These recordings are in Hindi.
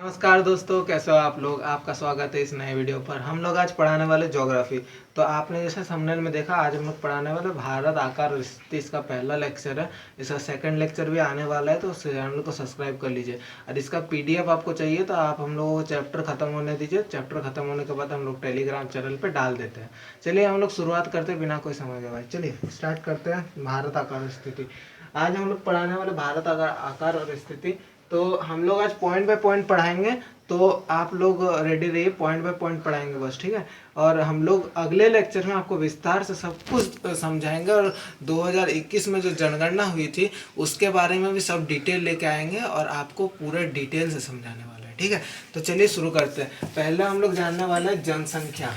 नमस्कार दोस्तों, कैसे हो आप लोग। आपका स्वागत है इस नए वीडियो पर। हम लोग आज पढ़ाने वाले ज्योग्राफी। तो आपने जैसे थंबनेल में देखा, आज हम लोग पढ़ाने वाले भारत आकार और स्थिति। इसका पहला लेक्चर है। इसका सेकंड लेक्चर भी आने वाला है, तो उस चैनल को सब्सक्राइब कर लीजिए। और इसका पीडीएफ आपको चाहिए तो आप हम लोगों को चैप्टर खत्म होने दीजिए। चैप्टर खत्म होने के बाद हम लोग टेलीग्राम चैनल पर डाल देते हैं। चलिए हम लोग शुरुआत करते हैं बिना कोई समय गवाए। चलिए स्टार्ट करते हैं। भारत आकार और स्थिति। आज हम लोग पढ़ाने वाले भारत आकार और स्थिति। तो हम लोग आज पॉइंट बाय पॉइंट पढ़ाएंगे। तो आप लोग रेडी रहिए, पॉइंट बाय पॉइंट पढ़ाएंगे बस, ठीक है। और हम लोग अगले लेक्चर में आपको विस्तार से सब कुछ समझाएंगे। और 2021 में जो जनगणना हुई थी उसके बारे में भी सब डिटेल लेके आएंगे और आपको पूरे डिटेल से समझाने वाले हैं, ठीक है। तो चलिए शुरू करते हैं। पहले हम लोग जानने वाले हैं जनसंख्या।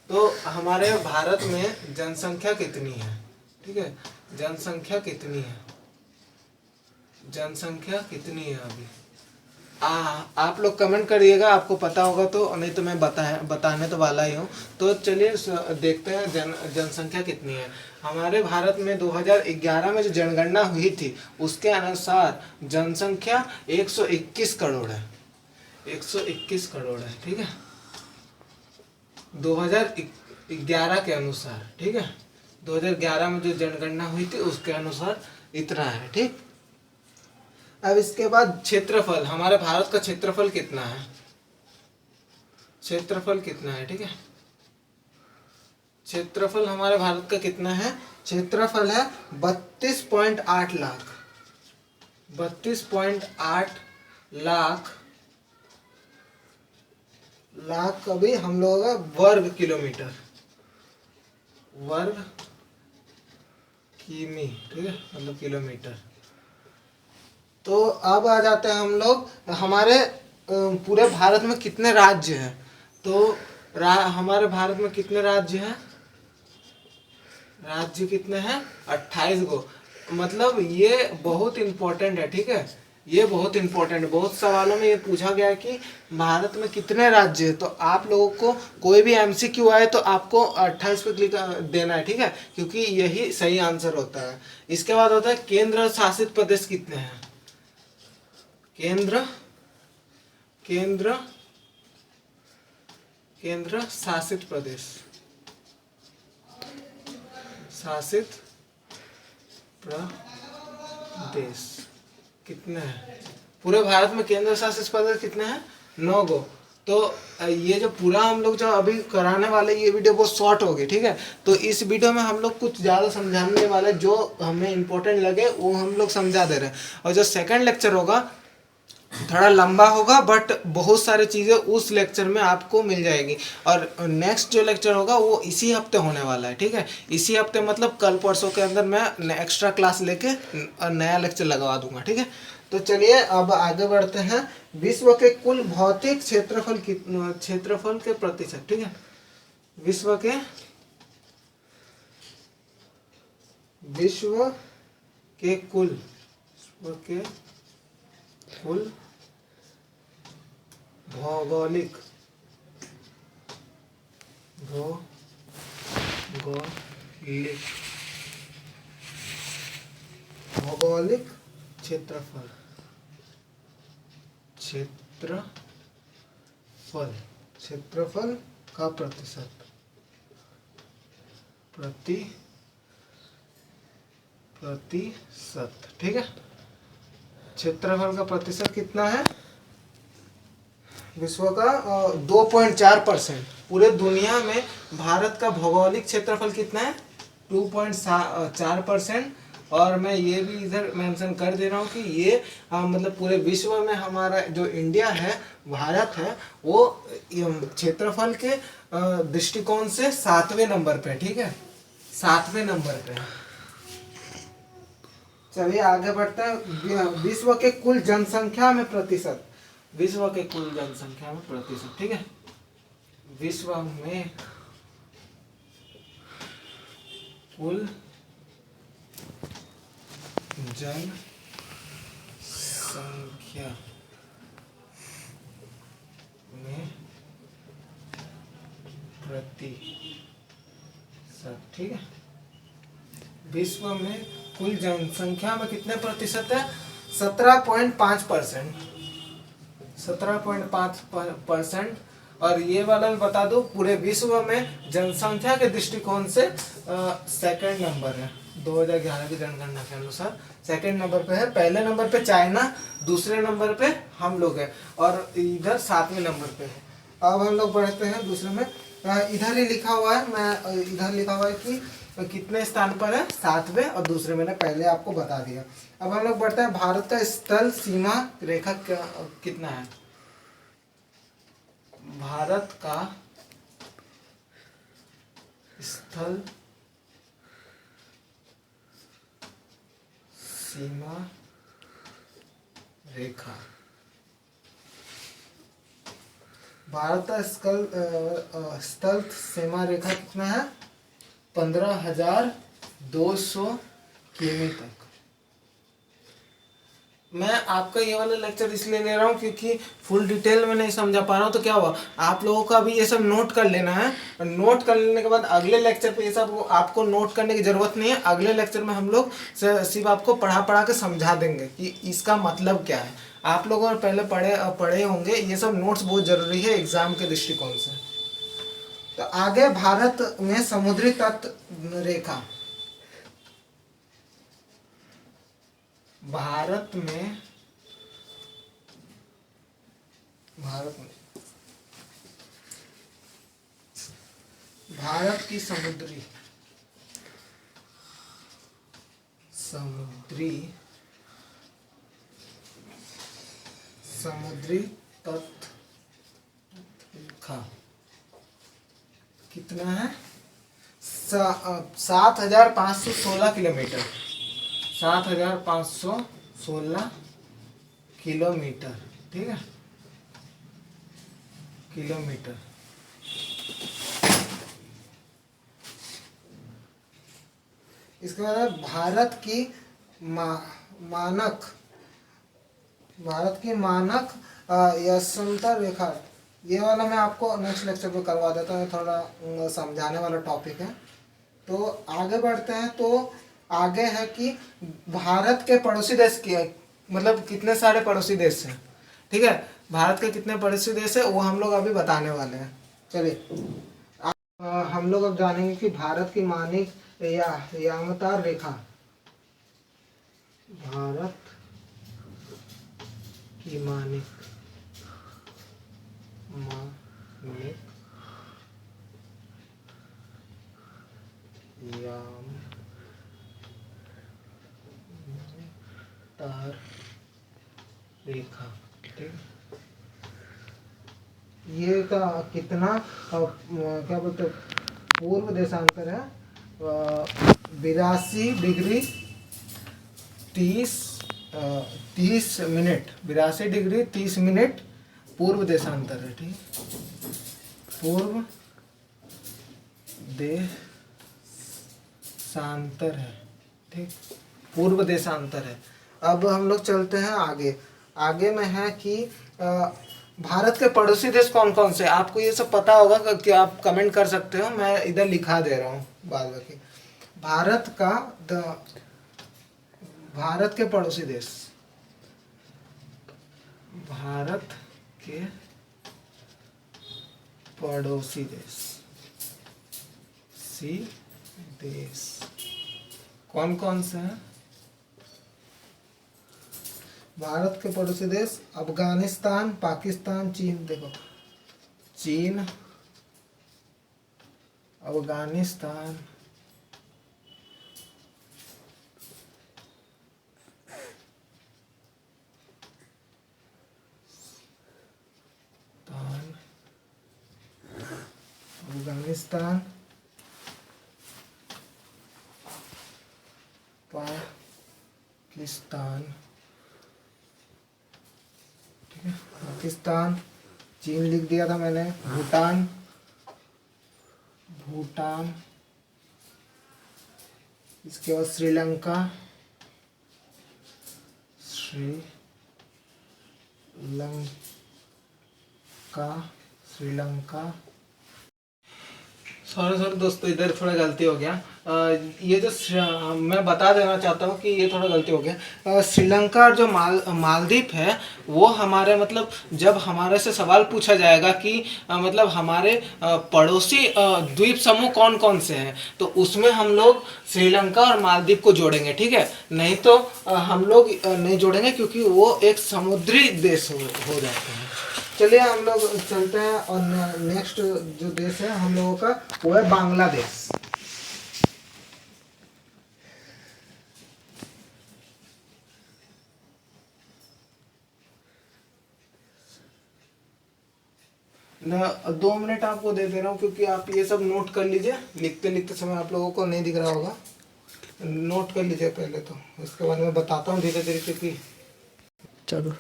तो हमारे भारत में जनसंख्या कितनी है, ठीक है। जनसंख्या कितनी है, जनसंख्या कितनी है अभी। आप लोग कमेंट करिएगा, आपको पता होगा तो, नहीं तो मैं बताने तो वाला ही हूँ। तो चलिए देखते हैं जनसंख्या कितनी है। हमारे भारत में 2011 में जो जनगणना हुई थी उसके अनुसार जनसंख्या 121 करोड़ है। 121 करोड़ है, ठीक है। 2011 के अनुसार, ठीक है। 2011 में जो जनगणना हुई थी उसके अनुसार इतना है, ठीक। अब इसके बाद क्षेत्रफल। हमारे भारत का क्षेत्रफल कितना है, क्षेत्रफल कितना है, ठीक है। क्षेत्रफल हमारे भारत का कितना है, क्षेत्रफल है 32.8 लाख। 32.8 लाख कभी हम लोग वर्ग किलोमीटर, वर्ग किमी, ठीक है, मतलब किलोमीटर। तो अब आ जाते हैं हम लोग हमारे पूरे भारत में कितने राज्य हैं। तो हमारे भारत में कितने राज्य हैं, राज्य कितने हैं, 28 गो। मतलब ये बहुत इंपॉर्टेंट है, ठीक है। ये बहुत इंपॉर्टेंट है। बहुत सवालों में ये पूछा गया है कि भारत में कितने राज्य है। तो आप लोगों को कोई भी एमसीक्यू आए तो आपको 28 पे क्लिक देना है, ठीक है, क्योंकि यही सही आंसर होता है। इसके बाद होता है केंद्र शासित प्रदेश कितने हैं। केंद्र केंद्र केंद्र शासित प्रदेश, शासित प्रदेश कितने हैं पूरे भारत में। केंद्र शासित प्रदेश कितने हैं, 9 गो। तो ये जो पूरा हम लोग जो अभी कराने वाले, ये वीडियो बहुत शॉर्ट होगी, ठीक है। तो इस वीडियो में हम लोग कुछ ज़्यादा समझाने वाले, जो हमें इम्पोर्टेंट लगे वो हम लोग समझा दे रहे हैं। और जो सेकंड लेक्चर होगा थोड़ा लंबा होगा, बट बहुत सारी चीज़ें उस लेक्चर में आपको मिल जाएगी। और नेक्स्ट जो लेक्चर होगा वो इसी हफ्ते होने वाला है, ठीक है। इसी हफ्ते मतलब कल परसों के अंदर मैं एक्स्ट्रा क्लास लेके नया लेक्चर लगवा दूंगा, ठीक है। तो चलिए अब आगे बढ़ते हैं। विश्व के कुल भौतिक क्षेत्रफल क्षेत्रफल के प्रतिशत, ठीक है। विश्व के कुल भौगोलिक क्षेत्रफल का प्रतिशत, ठीक है। क्षेत्रफल का प्रतिशत कितना है विश्व का, 2.4%। पूरे दुनिया में भारत का भौगोलिक क्षेत्रफल कितना है, 2.4%। और मैं ये भी इधर मेंशन कर दे रहा हूँ कि ये मतलब पूरे विश्व में हमारा जो इंडिया है, भारत है, वो क्षेत्रफल के दृष्टिकोण से 7वें नंबर पे, ठीक है, 7वें नंबर पे। चलिए आगे बढ़ते हैं। विश्व के कुल जनसंख्या में प्रतिशत, विश्व के कुल जनसंख्या में प्रतिशत, ठीक है। विश्व में कुल जनसंख्या में प्रतिशत, ठीक है। विश्व में कुल जनसंख्या में कितने प्रतिशत है, 17.5%। 17.5%। और ये वाला मैं बता दूं, पूरे विश्व में जनसंख्या के दृष्टिकोण से सेकंड नंबर है 2011 की जनगणना के अनुसार। सेकंड नंबर पे है, पहले नंबर पे चाइना, दूसरे नंबर पे हम लोग हैं, और इधर 7वें नंबर पे है। अब हम लोग बढ़ते हैं दूसरे में। इधर ही लिखा हुआ है, मैं इधर लिखा हुआ है कि कितने स्थान पर है, 7वें, और दूसरे मैंने पहले आपको बता दिया। अब हम लोग बढ़ते हैं, भारत का स्थल सीमा रेखा कितना है। भारत का स्थल सीमा रेखा, भारत का स्थल सीमा रेखा कितना है, 15,200 किमी तक। मैं आपका ये वाला लेक्चर इसलिए ले रहा हूँ क्योंकि फुल डिटेल में नहीं समझा पा रहा हूँ, तो क्या हुआ, आप लोगों का भी ये सब नोट कर लेना है। और नोट कर लेने के बाद अगले लेक्चर पे ये सब आपको नोट करने की ज़रूरत नहीं है। अगले लेक्चर में हम लोग सिर्फ आपको पढ़ा पढ़ा के समझा देंगे कि इसका मतलब क्या है। आप लोगों ने पहले पढ़े होंगे, ये सब नोट्स बहुत ज़रूरी है एग्ज़ाम के दृष्टिकोण से। तो आगे, भारत में समुद्री तट रेखा, भारत में भारत की समुद्री तट रेखा कितना है, 7,516 किलोमीटर, 7,516 किलोमीटर, ठीक है, किलोमीटर। इसके बाद भारत की मानक यशंतर रेखा, ये वाला मैं आपको नेक्स्ट लेक्चर पे करवा देता हूँ, थोड़ा समझाने वाला टॉपिक है। तो आगे बढ़ते हैं। तो आगे है कि भारत के पड़ोसी देश के, मतलब कितने सारे पड़ोसी देश हैं, ठीक है, भारत के कितने पड़ोसी देश है वो हम लोग अभी बताने वाले हैं। चलिए, हम लोग अब जानेंगे कि भारत की मानक यामतार रेखा, भारत की मानक यामतार रेखा, ठीक, ये का कितना क्या बोलते, पूर्व देशांतर है 82 डिग्री 30 मिनट, 82 डिग्री 30 मिनट पूर्व देशांतर है, ठीक, पूर्व देशांतर है, ठीक, पूर्व देशांतर है। अब हम लोग चलते हैं आगे। आगे में है कि भारत के पड़ोसी देश कौन कौन से, आपको ये सब पता होगा कि आप कमेंट कर सकते हो, मैं इधर लिखा दे रहा हूँ बाद में। भारत के पड़ोसी देश, भारत के पड़ोसी देश कौन कौन से हैं। भारत के पड़ोसी देश अफगानिस्तान, पाकिस्तान, चीन। देखो, चीन, अफगानिस्तान, पाकिस्तान, ठीक है, पाकिस्तान, चीन लिख दिया था मैंने, भूटान, इसके बाद श्रीलंका, सॉरी सॉरी दोस्तों, इधर थोड़ा गलती हो गया। ये जो मैं बता देना चाहता हूँ कि ये थोड़ा गलती हो गया। श्रीलंका और जो मालदीव है वो हमारे मतलब जब हमारे से सवाल पूछा जाएगा कि मतलब हमारे पड़ोसी द्वीप समूह कौन कौन से हैं, तो उसमें हम लोग श्रीलंका और मालदीव को जोड़ेंगे, ठीक है। नहीं तो हम लोग नहीं जोड़ेंगे क्योंकि वो एक समुद्री देश हो जाते हैं। चलिए हम लोग चलते हैं और नेक्स्ट जो देश है हम लोगों का वो है बांग्लादेश। न 2 मिनट आपको दे दे रहा हूँ क्योंकि आप ये सब नोट कर लीजिए, लिखते लिखते समय आप लोगों को नहीं दिख रहा होगा, नोट कर लीजिए पहले, तो इसके बाद मैं बताता हूँ धीरे धीरे क्योंकि चलो।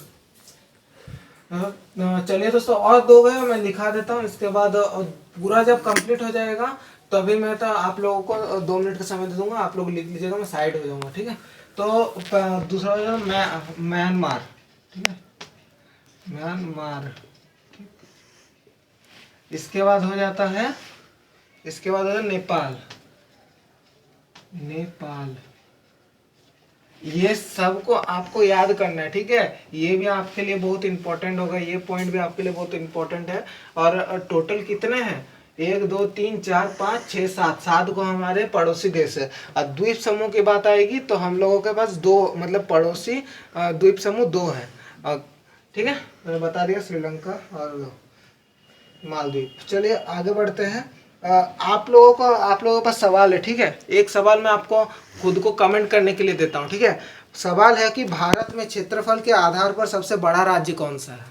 चलिए दोस्तों, और 2 गए मैं लिखा देता हूँ, इसके बाद पूरा जब कंप्लीट हो जाएगा तभी मैं तो आप लोगों को 2 मिनट का समय दे दूंगा, आप लोग लिख लीजिएगा, मैं साइड हो जाऊंगा, ठीक है। तो दूसरा हो जाएगा म्यांमार, ठीक है, म्यांमार। इसके बाद हो जाता है, इसके बाद हो जाता है नेपाल, नेपाल। ये सबको आपको याद करना है, ठीक है। ये भी आपके लिए बहुत इंपॉर्टेंट होगा, ये पॉइंट भी आपके लिए बहुत इंपॉर्टेंट है। और टोटल कितने हैं, 1 2 3 4 5 6 7, 7 को हमारे पड़ोसी देश है। और द्वीप समूह की बात आएगी तो हम लोगों के पास 2 मतलब पड़ोसी द्वीप समूह 2 है, ठीक है। मैंने बता दिया श्रीलंका और मालदीव। चलिए आगे बढ़ते हैं। आप लोगों के पास सवाल है, ठीक है। एक सवाल मैं आपको खुद को कमेंट करने के लिए देता हूँ, ठीक है। सवाल है कि भारत में क्षेत्रफल के आधार पर सबसे बड़ा राज्य कौन सा है,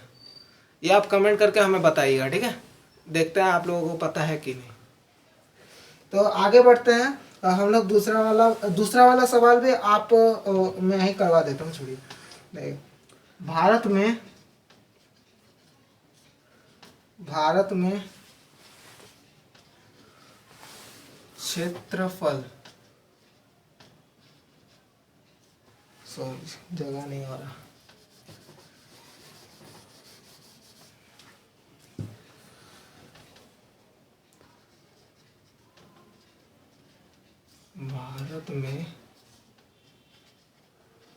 ये आप कमेंट करके हमें बताइएगा, ठीक है। देखते हैं आप लोगों को पता है कि नहीं। तो आगे बढ़ते हैं। हम लोग दूसरा वाला सवाल भी आप मैं ही करवा देता हूँ, छोड़िए। भारत में क्षेत्रफल, सॉरी जगह नहीं हो रहा, भारत में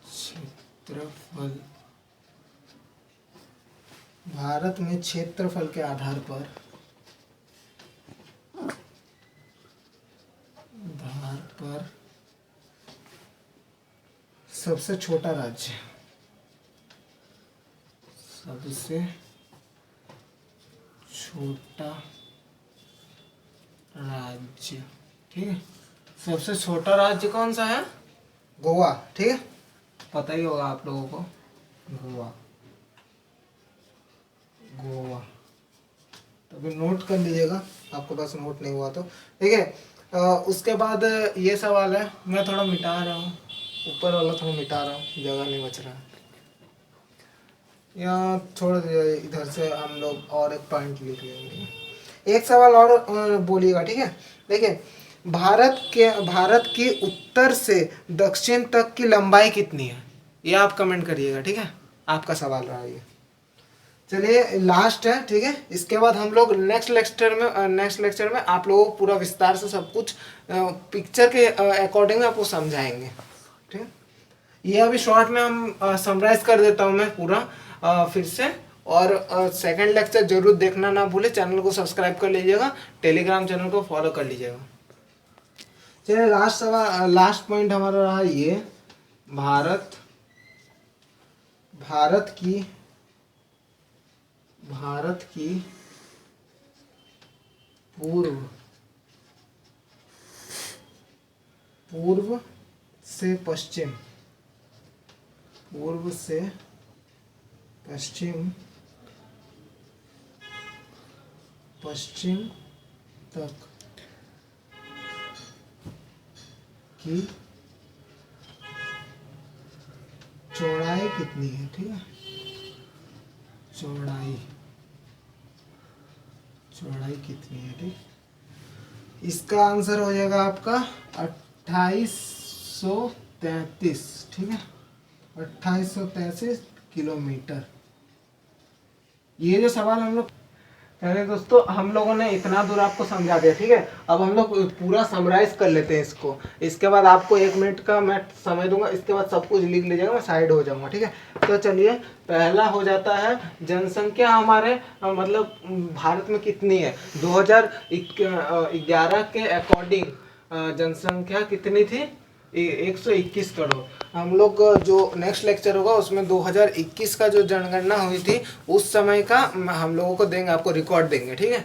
क्षेत्रफल, भारत में क्षेत्रफल के आधार पर सबसे छोटा राज्य, सबसे छोटा राज्य, ठीक है। सबसे छोटा राज्य कौन सा है, गोवा, ठीक है, पता ही होगा आप लोगों को, गोवा, गोवा। तो फिर नोट कर लीजिएगा, आपके पास नोट नहीं हुआ तो, ठीक है। उसके बाद ये सवाल है, मैं थोड़ा मिटा रहा हूँ, ऊपर वाला थोड़ा मिटा रहा हूँ, जगह नहीं बच रहा। यहाँ छोड़ दीजिए, इधर से हम लोग और एक पॉइंट लिख लेंगे। एक सवाल और बोलिएगा, ठीक है। देखिए, भारत की उत्तर से दक्षिण तक की लंबाई कितनी है, ये आप कमेंट करिएगा, ठीक है। आपका सवाल रहा ये। चलिए लास्ट है, ठीक है। इसके बाद हम लोग नेक्स्ट लेक्चर में आप लोगों को पूरा विस्तार से सब कुछ पिक्चर के अकॉर्डिंग आपको समझाएंगे, ठीक है। ये अभी शॉर्ट में हम समराइज कर देता हूँ मैं पूरा फिर से। और सेकंड लेक्चर जरूर देखना ना भूले, चैनल को सब्सक्राइब कर लीजिएगा, टेलीग्राम चैनल को फॉलो कर लीजिएगा। चलिए लास्ट पॉइंट हमारा रहा ये, भारत की पूर्व से पश्चिम तक की चौड़ाई कितनी है, ठीक है। चौड़ाई कितनी है, ठीक। इसका आंसर हो जाएगा आपका 2833, ठीक है, 2833 किलोमीटर। ये जो सवाल हम लोग यानी दोस्तों हम लोगों ने इतना दूर आपको समझा दिया, ठीक है। अब हम लोग पूरा समराइज कर लेते हैं इसको। इसके बाद आपको 1 मिनट का मैं समय दूंगा, इसके बाद सब कुछ लिख लीजिएगा, मैं साइड हो जाऊंगा, ठीक है। तो चलिए, पहला हो जाता है जनसंख्या हमारे मतलब भारत में कितनी है। 2011 के अकॉर्डिंग जनसंख्या कितनी थी, 121 करोड़। हम लोग जो नेक्स्ट लेक्चर होगा उसमें 2021 का जो जनगणना हुई थी उस समय का हम लोगों को देंगे, आपको रिकॉर्ड देंगे, ठीक है।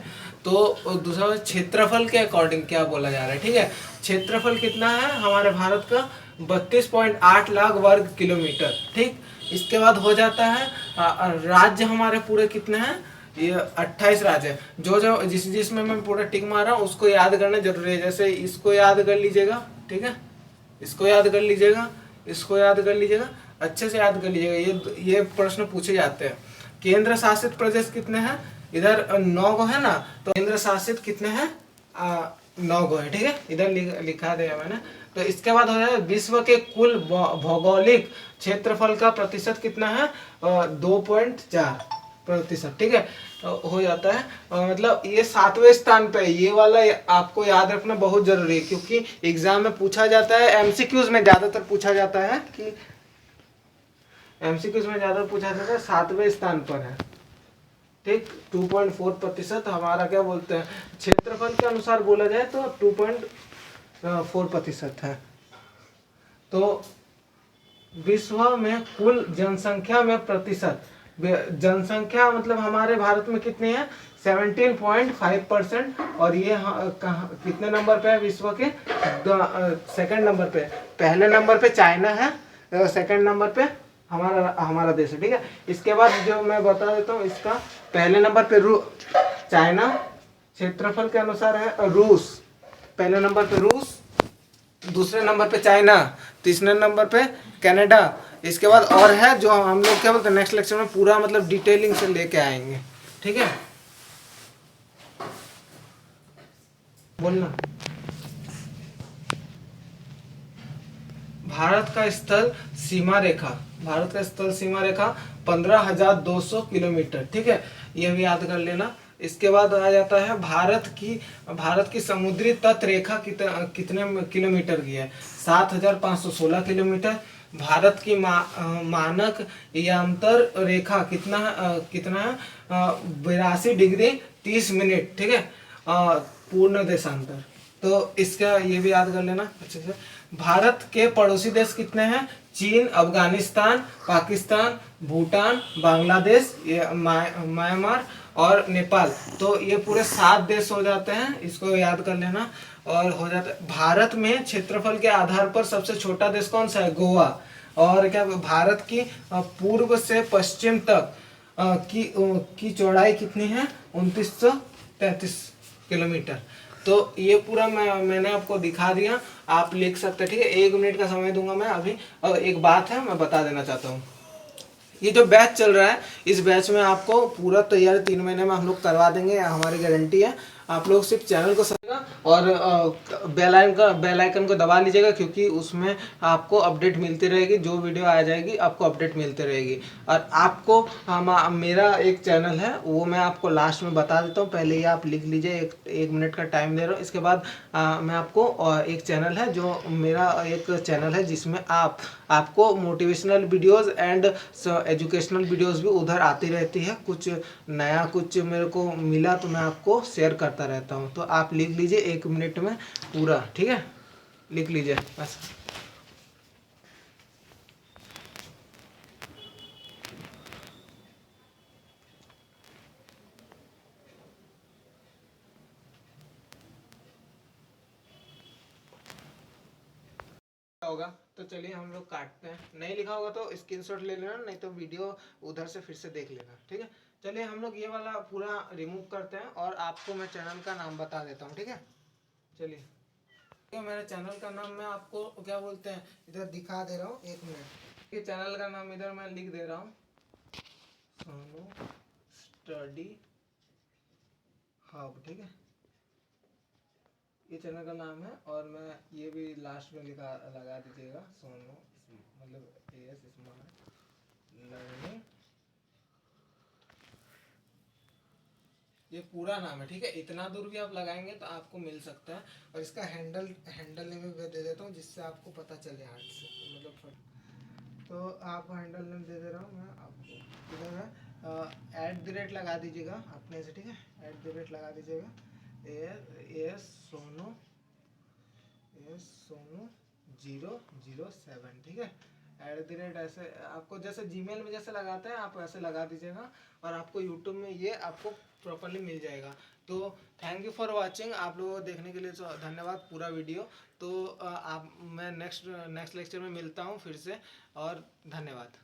तो दूसरा क्षेत्रफल के अकॉर्डिंग क्या बोला जा रहा है, ठीक है। क्षेत्रफल कितना है हमारे भारत का, 32.8 लाख वर्ग किलोमीटर, ठीक। इसके बाद हो जाता है राज्य हमारे पूरे कितने हैं, ये 28 राज्य है। जो जो जिसमें मैं पूरा टिक मारा हूँ उसको याद करना जरूरी है। जैसे इसको याद कर लीजिएगा, ठीक है, इसको याद कर लीजिएगा, इसको याद कर लीजिएगा, अच्छे से याद कर लीजिएगा, ये प्रश्न पूछे जाते हैं। केंद्र शासित प्रदेश कितने हैं, इधर 9 गो है ना, तो केंद्र शासित कितने हैं, 9 गो है, ठीक है, इधर लिखा दिया मैंने। तो इसके बाद हो जाए विश्व के कुल भौगोलिक क्षेत्रफल का प्रतिशत कितना है, 2.4%, ठीक है। तो हो जाता है मतलब ये 7वें स्थान पे है। ये वाला आपको याद रखना बहुत जरूरी है, क्योंकि एग्जाम में पूछा जाता है, एमसीक्यूज में ज्यादातर पूछा जाता है कि एमसीक्यूज में ज्यादा पूछा जाता है 7वें स्थान पर है, ठीक। 2.4% हमारा क्या बोलते हैं, क्षेत्रफल के अनुसार बोला जाए तो 2.4% है। तो विश्व में कुल जनसंख्या में प्रतिशत, जनसंख्या मतलब हमारे भारत में कितनी है, 17.5%। और ये कितने नंबर पे है विश्व के, सेकंड नंबर पे। पहले नंबर पे चाइना है, सेकंड नंबर पे हमारा हमारा देश है, ठीक है। इसके बाद जो मैं बता देता हूँ इसका, पहले नंबर पे चाइना, क्षेत्रफल के अनुसार है रूस, पहले नंबर पे रूस, दूसरे नंबर पे चाइना, तीसरे नंबर पे कनाडा। इसके बाद और है जो हम लोग क्या बोलते हैं, नेक्स्ट लेक्चर में पूरा मतलब डिटेलिंग से लेके आएंगे, ठीक है। बोलना। भारत का स्थल सीमा रेखा, भारत का स्थल सीमा रेखा 15,200 किलोमीटर, ठीक है, ये भी याद कर लेना। इसके बाद आ जाता है भारत की समुद्री तट रेखा कितने किलोमीटर की है, 7,516 किलोमीटर। भारत की मानक यांतर रेखा कितना है, 82 डिग्री 30 मिनट, ठीक है, पूर्ण देशांतर। तो इसका ये भी याद कर लेना अच्छे से। भारत के पड़ोसी देश कितने हैं, चीन, अफगानिस्तान, पाकिस्तान, भूटान, बांग्लादेश, ये म्यांमार और नेपाल। तो ये पूरे 7 देश हो जाते हैं, इसको याद कर लेना। और हो जाता है भारत में क्षेत्रफल के आधार पर सबसे छोटा देश कौन सा है, गोवा। और क्या भारत की पूर्व से पश्चिम तक की चौड़ाई कितनी है, 2933 किलोमीटर। तो ये पूरा मैंने आपको दिखा दिया, आप लिख सकते हैं, ठीक है। 1 मिनट का समय दूंगा मैं अभी। और एक बात है मैं बता देना चाहता हूँ, ये जो बैच चल रहा है इस बैच में आपको पूरा तैयारी 3 महीने में हम लोग करवा देंगे, हमारी गारंटी है। आप लोग सिर्फ चैनल को और बेल आइकन को दबा लीजिएगा, क्योंकि उसमें आपको अपडेट मिलती रहेगी, जो वीडियो आ जाएगी आपको अपडेट मिलती रहेगी। और आपको मेरा एक चैनल है वो मैं आपको लास्ट में बता देता हूँ, पहले ही आप लिख लीजिए, एक मिनट का टाइम दे रहा हूँ। इसके बाद मैं आपको एक चैनल है, जो मेरा एक चैनल है जिसमें आपको motivational videos and educational videos भी उधर आती रहती है। कुछ नया कुछ मेरे को मिला तो मैं आपको शेयर करता रहता हूँ। तो आप लिख लीजिए 1 मिनट में पूरा, ठीक है, लिख लीजिए बस। होगा तो चलिए हम लोग काटते हैं, नहीं लिखा होगा तो स्क्रीनशॉट ले लेना, नहीं तो वीडियो उधर से फिर से देख लेना, ठीक है। चलिए हम लोग ये वाला पूरा रिमूव करते हैं और आपको मैं चैनल का नाम बता देता हूँ, ठीक है। चलिए, मेरे चैनल का नाम मैं आपको क्या बोलते हैं इधर दिखा दे रहा हूँ, 1 मिनट। ये चैनल का नाम इधर मैं लिख दे रहा हूँ, सोनू स्टडी हब, ठीक है, ये चैनल का नाम है। और मैं ये भी लास्ट में लगा दीजिएगा, सोनू मतलब एस स्मार्ट लर्निंग ये पूरा नाम है, ठीक है। इतना दूर भी आप लगाएंगे तो आपको मिल सकता है। और इसका हैंडल नेम मैं दे देता हूँ जिससे आपको पता चले हाथ से, मतलब तो आपको हैंडल नेम दे दे रहा हूँ मैं आपको। इधर है @ लगा दीजिएगा अपने से, ठीक है। @ लगा दीजिएगा। सोनू सोनू 007, ठीक है। ऐसे आपको जैसे जीमेल में जैसे लगाते हैं आप ऐसे लगा दीजिएगा, और आपको यूट्यूब में ये आपको प्रॉपरली मिल जाएगा। तो थैंक यू फॉर वाचिंग, आप लोगों को देखने के लिए तो धन्यवाद पूरा वीडियो। तो मैं नेक्स्ट लेक्चर में मिलता हूँ फिर से, और धन्यवाद।